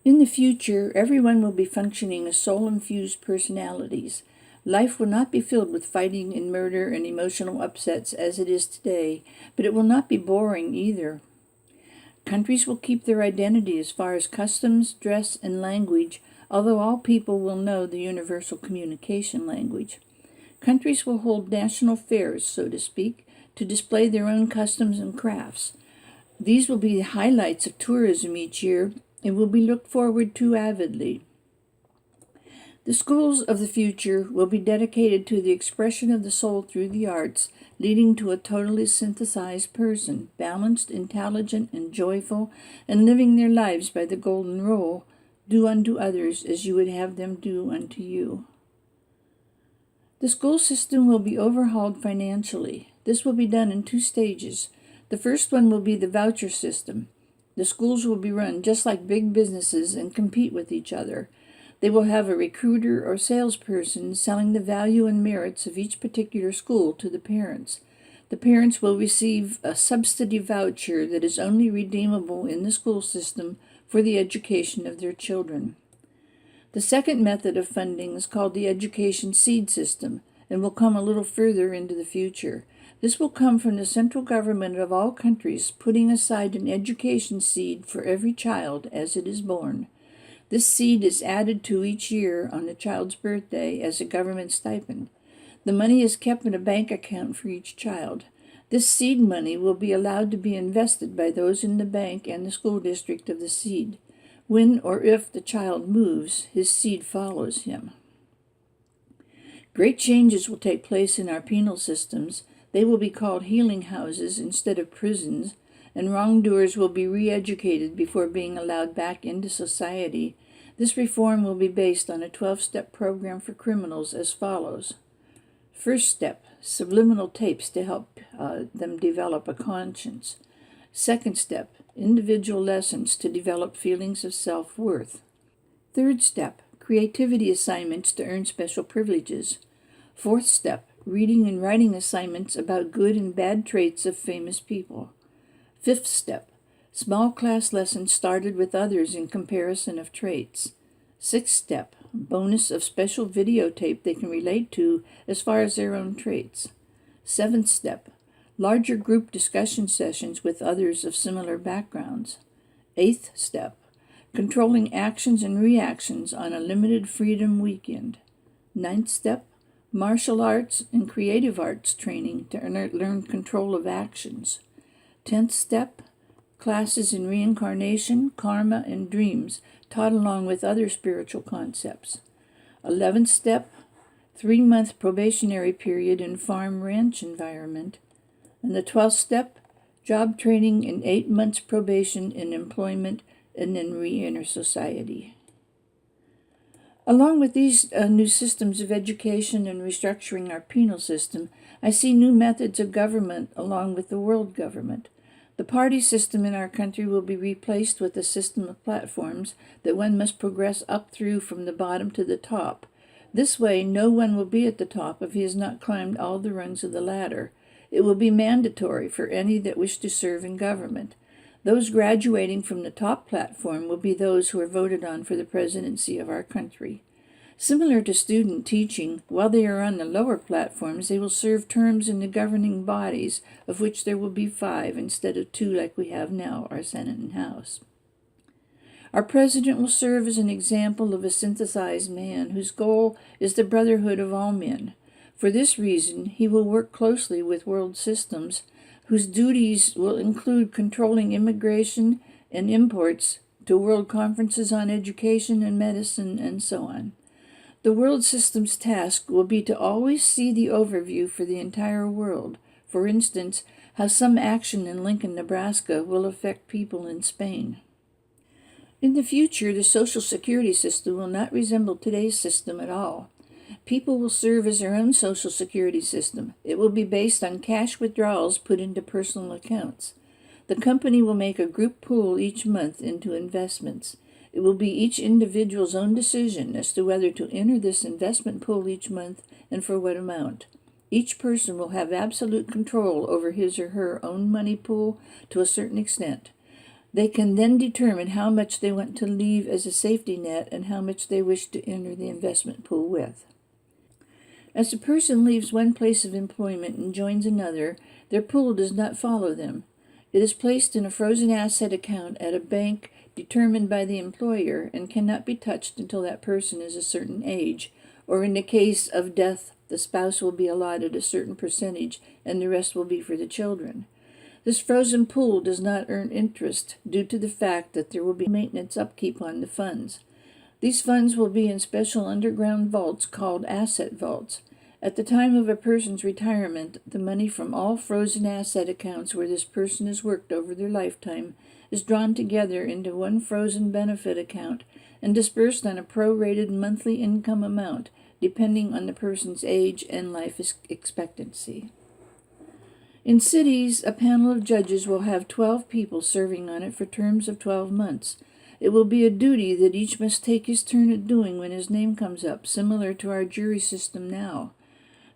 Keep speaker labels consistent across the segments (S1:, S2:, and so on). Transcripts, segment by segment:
S1: In the future, everyone will be functioning as soul-infused personalities. Life will not be filled with fighting and murder and emotional upsets as it is today, but it will not be boring either. Countries will keep their identity as far as customs, dress, and language, although all people will know the universal communication language. Countries will hold national fairs, so to speak, to display their own customs and crafts. These will be the highlights of tourism each year and will be looked forward to avidly. The schools of the future will be dedicated to the expression of the soul through the arts, leading to a totally synthesized person, balanced, intelligent, and joyful, and living their lives by the golden rule, do unto others as you would have them do unto you. The school system will be overhauled financially. This will be done in 2 stages. The first one will be the voucher system. The schools will be run just like big businesses and compete with each other. They will have a recruiter or salesperson selling the value and merits of each particular school to the parents. The parents will receive a subsidy voucher that is only redeemable in the school system for the education of their children. The second method of funding is called the education seed system and will come a little further into the future. This will come from the central government of all countries, putting aside an education seed for every child as it is born. This seed is added to each year on the child's birthday as a government stipend. The money is kept in a bank account for each child. This seed money will be allowed to be invested by those in the bank and the school district of the seed. When or if the child moves, his seed follows him. Great changes will take place in our penal systems. They will be called healing houses instead of prisons, and wrongdoers will be re-educated before being allowed back into society. This reform will be based on a 12-step program for criminals as follows. First step, subliminal tapes to help them develop a conscience. Second step, individual lessons to develop feelings of self-worth. Third step, creativity assignments to earn special privileges. Fourth step, reading and writing assignments about good and bad traits of famous people. Fifth step, small class lessons started with others in comparison of traits. Sixth step, bonus of special videotape they can relate to as far as their own traits. Seventh step, larger group discussion sessions with others of similar backgrounds. Eighth step, controlling actions and reactions on a limited freedom weekend. Ninth step, martial arts and creative arts training to learn control of actions. 10th step, classes in reincarnation, karma, and dreams, taught along with other spiritual concepts. 11th step, 3-month probationary period in farm-ranch environment. And the 12th step, job training and 8 months probation in employment and then re-enter society. Along with these new systems of education and restructuring our penal system, I see new methods of government along with the world government. The party system in our country will be replaced with a system of platforms that one must progress up through from the bottom to the top. This way, no one will be at the top if he has not climbed all the rungs of the ladder. It will be mandatory for any that wish to serve in government. Those graduating from the top platform will be those who are voted on for the presidency of our country. Similar to student teaching, while they are on the lower platforms, they will serve terms in the governing bodies, of which there will be 5 instead of 2 like we have now, our Senate and House. Our president will serve as an example of a synthesized man whose goal is the brotherhood of all men. For this reason, he will work closely with world systems whose duties will include controlling immigration and imports to world conferences on education and medicine and so on. The world system's task will be to always see the overview for the entire world. For instance, how some action in Lincoln, Nebraska will affect people in Spain. In the future, the Social Security system will not resemble today's system at all. People will serve as their own Social Security system. It will be based on cash withdrawals put into personal accounts. The company will make a group pool each month into investments. It will be each individual's own decision as to whether to enter this investment pool each month and for what amount. Each person will have absolute control over his or her own money pool to a certain extent. They can then determine how much they want to leave as a safety net and how much they wish to enter the investment pool with. As a person leaves one place of employment and joins another, their pool does not follow them. It is placed in a frozen asset account at a bank determined by the employer and cannot be touched until that person is a certain age, or in the case of death, the spouse will be allotted a certain percentage and the rest will be for the children. This frozen pool does not earn interest due to the fact that there will be maintenance upkeep on the funds. These funds will be in special underground vaults called asset vaults. At the time of a person's retirement, the money from all frozen asset accounts where this person has worked over their lifetime is drawn together into one frozen benefit account and dispersed on a prorated monthly income amount, depending on the person's age and life expectancy. In cities, a panel of judges will have 12 people serving on it for terms of 12 months. It will be a duty that each must take his turn at doing when his name comes up, similar to our jury system now.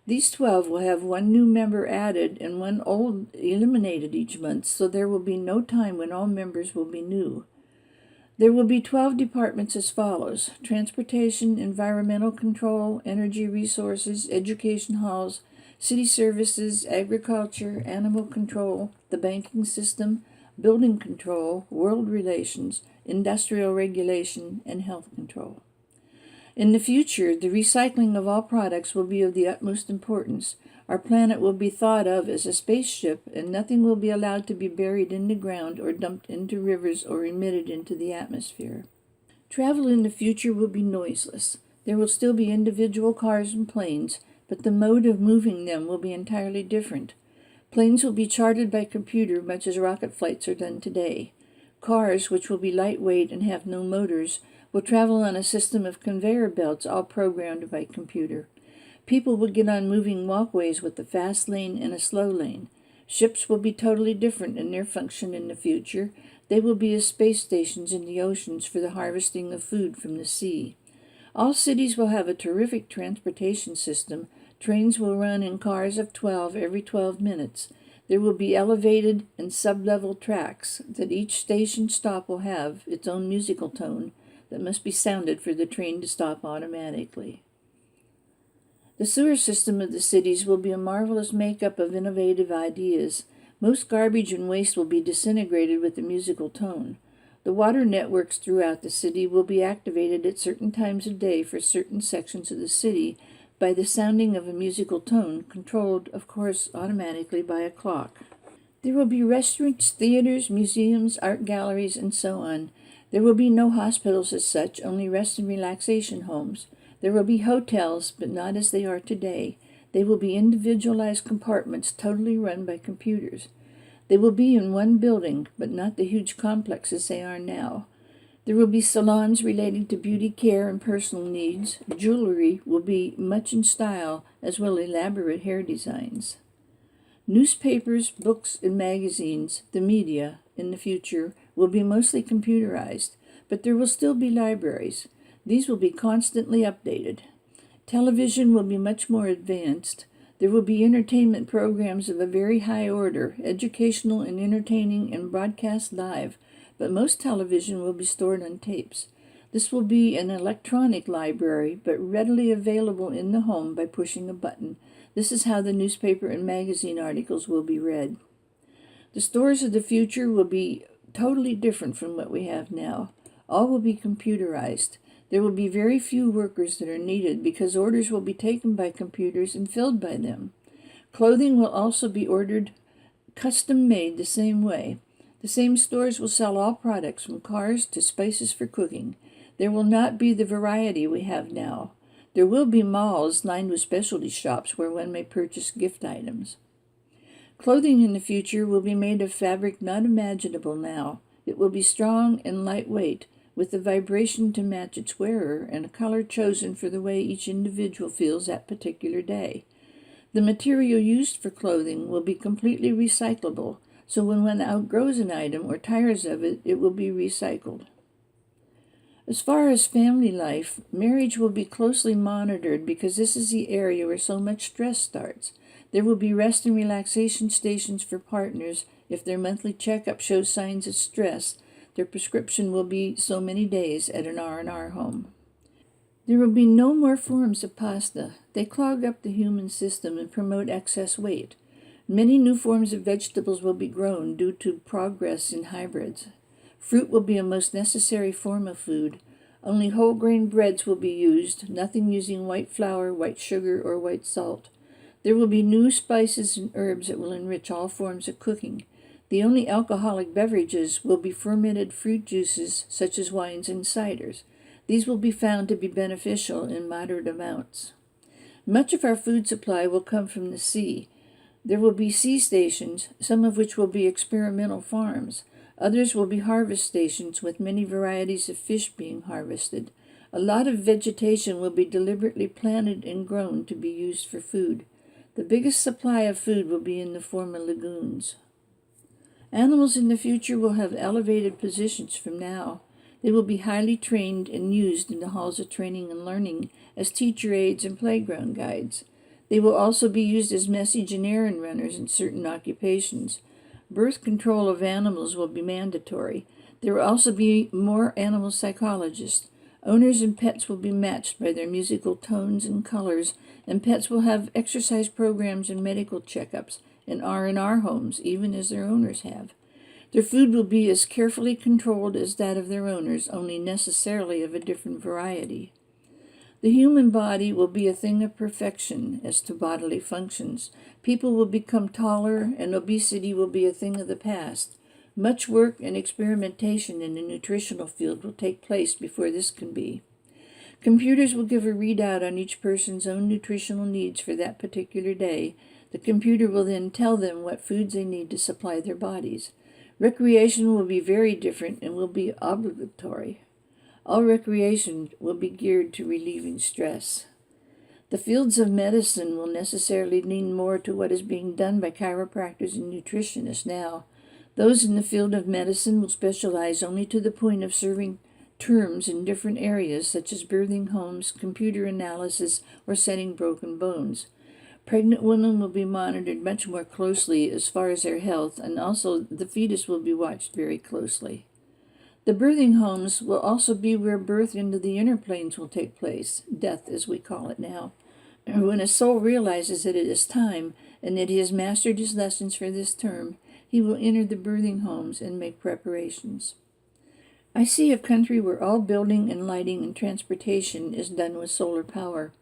S1: These 12 will have one new member added and one old eliminated each month, so there will be no time when all members will be new. There will be 12 departments as follows: transportation, environmental control, energy resources, education halls, city services, agriculture, animal control, the banking system, building control, world relations, industrial regulation, and health control. In the future, the recycling of all products will be of the utmost importance. Our planet will be thought of as a spaceship, and nothing will be allowed to be buried in the ground or dumped into rivers or emitted into the atmosphere. Travel in the future will be noiseless. There will still be individual cars and planes, but the mode of moving them will be entirely different. Planes will be chartered by computer, much as rocket flights are done today. Cars, which will be lightweight and have no motors, will travel on a system of conveyor belts all programmed by computer. People will get on moving walkways with a fast lane and a slow lane. Ships will be totally different in their function in the future. They will be as space stations in the oceans for the harvesting of food from the sea. All cities will have a terrific transportation system. Trains will run in cars of 12 every 12 minutes. There will be elevated and sub-level tracks that each station stop will have its own musical tone that must be sounded for the train to stop automatically. The sewer system of the cities will be a marvelous makeup of innovative ideas. Most garbage and waste will be disintegrated with a musical tone. The water networks throughout the city will be activated at certain times of day for certain sections of the city by the sounding of a musical tone, controlled, of course, automatically by a clock. There will be restaurants, theaters, museums, art galleries, and so on. There will be no hospitals as such, only rest and relaxation homes. There will be hotels, but not as they are today. They will be individualized compartments totally run by computers. They will be in one building, but not the huge complexes they are now. There will be salons relating to beauty care and personal needs. Jewelry will be much in style, as well as elaborate hair designs. Newspapers, books, and magazines, the media, in the future, will be mostly computerized, but there will still be libraries. These will be constantly updated. Television will be much more advanced. There will be entertainment programs of a very high order, educational and entertaining, and broadcast live, but most television will be stored on tapes. This will be an electronic library, but readily available in the home by pushing a button. This is how the newspaper and magazine articles will be read. The stores of the future will be totally different from what we have now. All will be computerized. There will be very few workers that are needed because orders will be taken by computers and filled by them. Clothing will also be ordered custom-made the same way. The same stores will sell all products from cars to spices for cooking. There will not be the variety we have now. There will be malls lined with specialty shops where one may purchase gift items. Clothing in the future will be made of fabric not imaginable now. It will be strong and lightweight, with the vibration to match its wearer and a color chosen for the way each individual feels that particular day. The material used for clothing will be completely recyclable, so when one outgrows an item or tires of it, it will be recycled. As far as family life, marriage will be closely monitored because this is the area where so much stress starts. There will be rest and relaxation stations for partners if their monthly checkup shows signs of stress, Their prescription will be so many days at an R&R home. There will be no more forms of pasta. They clog up the human system and promote excess weight. Many new forms of vegetables will be grown due to progress in hybrids. Fruit will be a most necessary form of food. Only whole grain breads will be used, nothing using white flour, white sugar, or white salt. There will be new spices and herbs that will enrich all forms of cooking. The only alcoholic beverages will be fermented fruit juices such as wines and ciders. These will be found to be beneficial in moderate amounts. Much of our food supply will come from the sea. There will be sea stations, some of which will be experimental farms. Others will be harvest stations with many varieties of fish being harvested. A lot of vegetation will be deliberately planted and grown to be used for food. The biggest supply of food will be in the form of lagoons. Animals in the future will have elevated positions from now. They will be highly trained and used in the halls of training and learning as teacher aides and playground guides. They will also be used as message and errand runners in certain occupations. Birth control of animals will be mandatory. There will also be more animal psychologists. Owners and pets will be matched by their musical tones and colors, and pets will have exercise programs and medical checkups in R&R homes, even as their owners have. Their food will be as carefully controlled as that of their owners, only necessarily of a different variety. The human body will be a thing of perfection as to bodily functions. People will become taller, and obesity will be a thing of the past. Much work and experimentation in the nutritional field will take place before this can be. Computers will give a readout on each person's own nutritional needs for that particular day. The computer will then tell them what foods they need to supply their bodies. Recreation will be very different and will be obligatory. All recreation will be geared to relieving stress. The fields of medicine will necessarily lean more to what is being done by chiropractors and nutritionists now. Those in the field of medicine will specialize only to the point of serving terms in different areas such as birthing homes, computer analysis, or setting broken bones. Pregnant women will be monitored much more closely as far as their health, and also the fetus will be watched very closely. The birthing homes will also be where birth into the inner planes will take place, death as we call it now. When a soul realizes that it is time and that he has mastered his lessons for this term, he will enter the birthing homes and make preparations. I see a country where all building and lighting and transportation is done with solar power.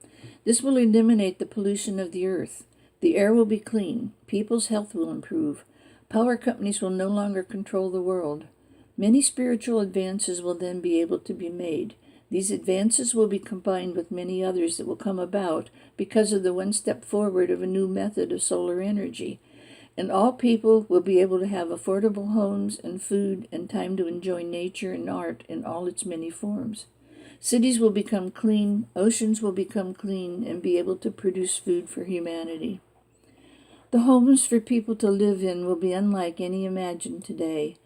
S1: This will eliminate the pollution of the earth. The air will be clean. People's health will improve. Power companies will no longer control the world. Many spiritual advances will then be able to be made. These advances will be combined with many others that will come about because of the one step forward of a new method of solar energy. And all people will be able to have affordable homes and food and time to enjoy nature and art in all its many forms. Cities will become clean, oceans will become clean, and be able to produce food for humanity. The homes for people to live in will be unlike any imagined today.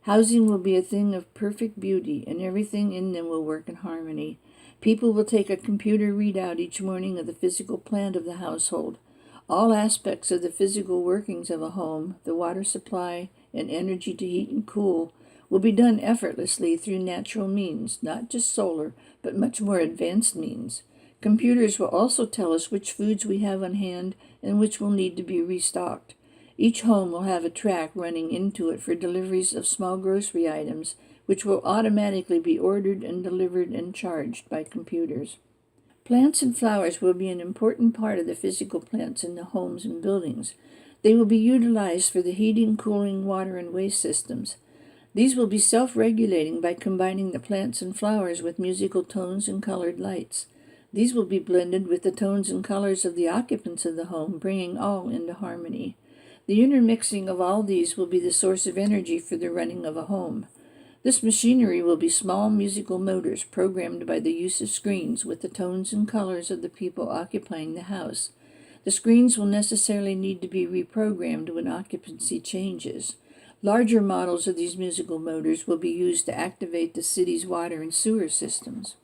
S1: Housing will be a thing of perfect beauty, and everything in them will work in harmony. People will take a computer readout each morning of the physical plant of the household. All aspects of the physical workings of a home, the water supply, and energy to heat and cool, will be done effortlessly through natural means, not just solar, but much more advanced means. Computers will also tell us which foods we have on hand and which will need to be restocked. Each home will have a track running into it for deliveries of small grocery items, which will automatically be ordered and delivered and charged by computers. Plants and flowers will be an important part of the physical plants in the homes and buildings. They will be utilized for the heating, cooling, water, and waste systems. These will be self-regulating by combining the plants and flowers with musical tones and colored lights. These will be blended with the tones and colors of the occupants of the home, bringing all into harmony. The intermixing of all these will be the source of energy for the running of a home. This machinery will be small musical motors programmed by the use of screens with the tones and colors of the people occupying the house. The screens will necessarily need to be reprogrammed when occupancy changes. Larger models of these musical motors will be used to activate the city's water and sewer systems.